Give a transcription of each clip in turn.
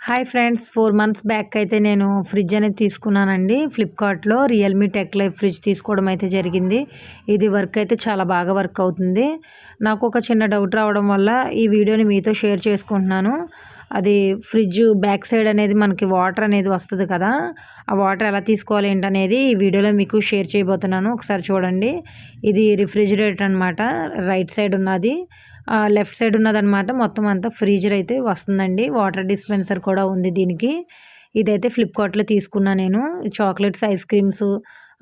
Hi friends 4 months back అయితే నేను fridge అనేది తీసుకున్నానండి. ఫ్లిప్‌కార్ట్‌లో రియల్‌మీ టెక్ లైఫ్ ఫ్రిడ్జ్ తీసుకోవడం అయితే జరిగింది. ఇది వర్క్ అయితే చాలా బాగా వర్క్ అవుతుంది. నాకు ఒక చిన్న డౌట్ రావడం వల్ల ఈ వీడియోని మీతో షేర్ చేసుకుంటున్నాను. అది ఫ్రిడ్జ్ బ్యాక్ సైడ్ అనేది మనకి వాటర్ అనేది వస్తది కదా! ఆ వాటర్ ఎలా తీసుకోవాలి ఏంటనేది ఈ వీడియోలో మీకు షేర్ చేయబోతున్నాను. ఒకసారి చూడండి. ఇది రిఫ్రిజిరేటర్ అనమాట. రైట్ సైడ్ ఉన్నది. లెఫ్ట్ సైడ్ ఉన్నదనమాట మొత్తం అంతా ఫ్రీజర్ అయితే వస్తుందండి. వాటర్ డిస్పెన్సర్ కూడా ఉంది దీనికి. ఇదైతే ఫ్లిప్‌కార్ట్‌లో తీసుకున్నా నేను. Chocolates, ice creams,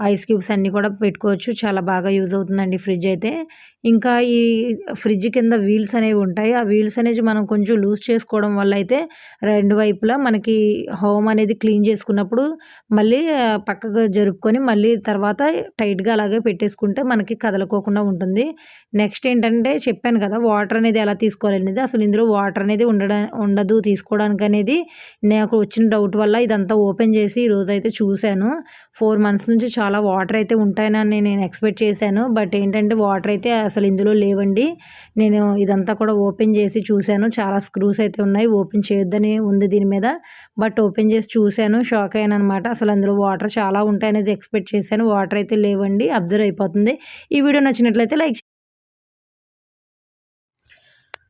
ice cubes అన్నీ కూడా పెట్టుకోవచ్చు. చాలా బాగా యూజ్ అవుతుందండి ఫ్రిడ్జ్ అయితే. ఇంకా ఈ ఫ్రిడ్జ్ కింద వీల్స్ అనేవి ఉంటాయి. ఆ వీల్స్ అనేవి మనం కొంచెం లూజ్ చేసుకోవడం వల్ల అయితే 2 వైపులా మనకి హోమ్ అనేది క్లీన్ చేసుకున్నప్పుడు మళ్ళీ పక్కకు జరుపుకొని మళ్ళీ తర్వాత టైట్‌గా అలాగే పెట్టేసుకుంటే మనకి కదలకోకుండా ఉంటుంది. నెక్స్ట్ ఏంటంటే చెప్పాను కదా! వాటర్ అనేది ఎలా తీసుకోవాలనేది. అసలు ఇందులో వాటర్ అనేది ఉండదు తీసుకోవడానికనేది నాకు వచ్చిన డౌట్ వల్ల ఇదంతా ఓపెన్ చేసి ఈరోజైతే చూశాను. 4 మంత్స్ నుంచి చాలా వాటర్ అయితే ఉంటాయని నేను ఎక్స్‌పెక్ట్ చేశాను. బట్ ఏంటంటే వాటర్ అయితే అసలు ఇందులో లేవండి. నేను ఇదంతా కూడా ఓపెన్ చేసి చూశాను. చాలా స్క్రూస్ అయితే ఉన్నాయి. ఓపెన్ చేయొద్దని ఉంది దీని మీద. బట్ ఓపెన్ చేసి చూశాను. షాక్ అయ్యాననమాట. అసలు అందులో వాటర్ చాలా ఉంటాయనేది ఎక్స్‌పెక్ట్ చేశాను. వాటర్ అయితే లేవండి. అబ్జర్వ్ అయిపోతుంది. ఈ వీడియో నచ్చినట్లయితే like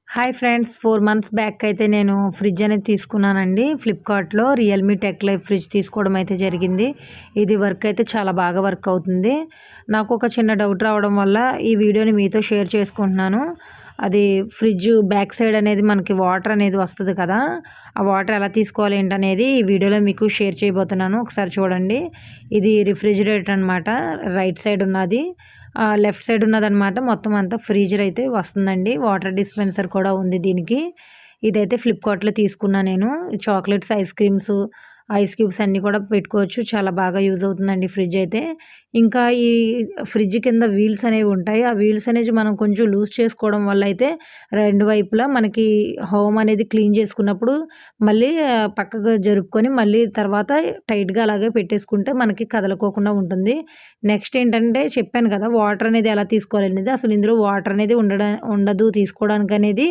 hi friends 4 months back అయితే నేను ఫ్రిడ్జ్ అనేది తీసుకున్నానండి. ఫ్లిప్‌కార్ట్‌లో రియల్‌మీ టెక్ లైఫ్ ఫ్రిడ్జ్ తీసుకోవడం అయితే జరిగింది. ఇది వర్క్ అయితే చాలా బాగా వర్క్ అవుతుంది. నాకు ఒక చిన్న డౌట్ రావడం వల్ల ఈ వీడియోని మీతో షేర్ చేసుకుంటున్నాను. అది ఫ్రిడ్జ్ బ్యాక్ సైడ్ అనేది మనకి వాటర్ అనేది వస్తది కదా! ఆ వాటర్ ఎలా తీసుకోవాలి ఏంటనేది ఈ వీడియోలో మీకు షేర్ చేయబోతున్నాను. ఒకసారి చూడండి. ఇది రిఫ్రిజిరేటర్ అనమాట. రైట్ సైడ్ ఉన్నది. లెఫ్ట్ సైడ్ ఉన్నదనమాట మొత్తం అంతా ఫ్రీజర్ అయితే వస్తుందండి. వాటర్ డిస్పెన్సర్ కూడా ఉంది దీనికి. ఇదైతే ఫ్లిప్‌కార్ట్‌లో తీసుకున్నా నేను. Chocolates, ice creams, ice cubes అన్నీ కూడా పెట్టుకోవచ్చు. చాలా బాగా యూజ్ అవుతుందండి ఫ్రిడ్జ్ అయితే. ఇంకా ఈ ఫ్రిడ్జ్ కింద వీల్స్ అనేవి ఉంటాయి. ఆ వీల్స్ అనేవి మనం కొంచెం లూజ్ చేసుకోవడం వల్ల అయితే 2 వైపులా మనకి హోమ్ అనేది క్లీన్ చేసుకున్నప్పుడు మళ్ళీ పక్కకు జరుపుకొని మళ్ళీ తర్వాత టైట్‌గా అలాగే పెట్టేసుకుంటే మనకి కదలకోకుండా ఉంటుంది. నెక్స్ట్ ఏంటంటే చెప్పాను కదా! వాటర్ అనేది ఎలా తీసుకోవాలనేది. అసలు ఇందులో వాటర్ అనేది ఉండదు తీసుకోవడానికనేది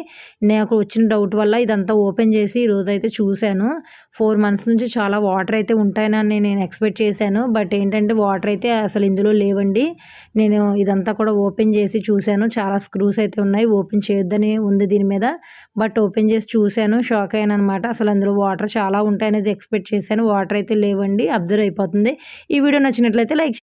నాకు వచ్చిన డౌట్ వల్ల ఇదంతా ఓపెన్ చేసి ఈరోజైతే చూశాను. 4 మంత్స్ నుంచి చాలా వాటర్ అయితే ఉంటాయని నేను ఎక్స్‌పెక్ట్ చేశాను. బట్ ఏంటంటే వాటర్ అయితే అసలు ఇందులో లేవండి. నేను ఇదంతా కూడా ఓపెన్ చేసి చూశాను. చాలా స్క్రూస్ అయితే ఉన్నాయి. ఓపెన్ చేయొద్దని ఉంది దీని మీద. బట్ ఓపెన్ చేసి చూశాను. షాక్ అయ్యాననమాట. అసలు అందులో వాటర్ చాలా ఉంటాయనేది ఎక్స్‌పెక్ట్ చేశాను. వాటర్ అయితే లేవండి. అబ్జర్వ్ అయిపోతుంది. ఈ వీడియో నచ్చినట్లయితే లైక్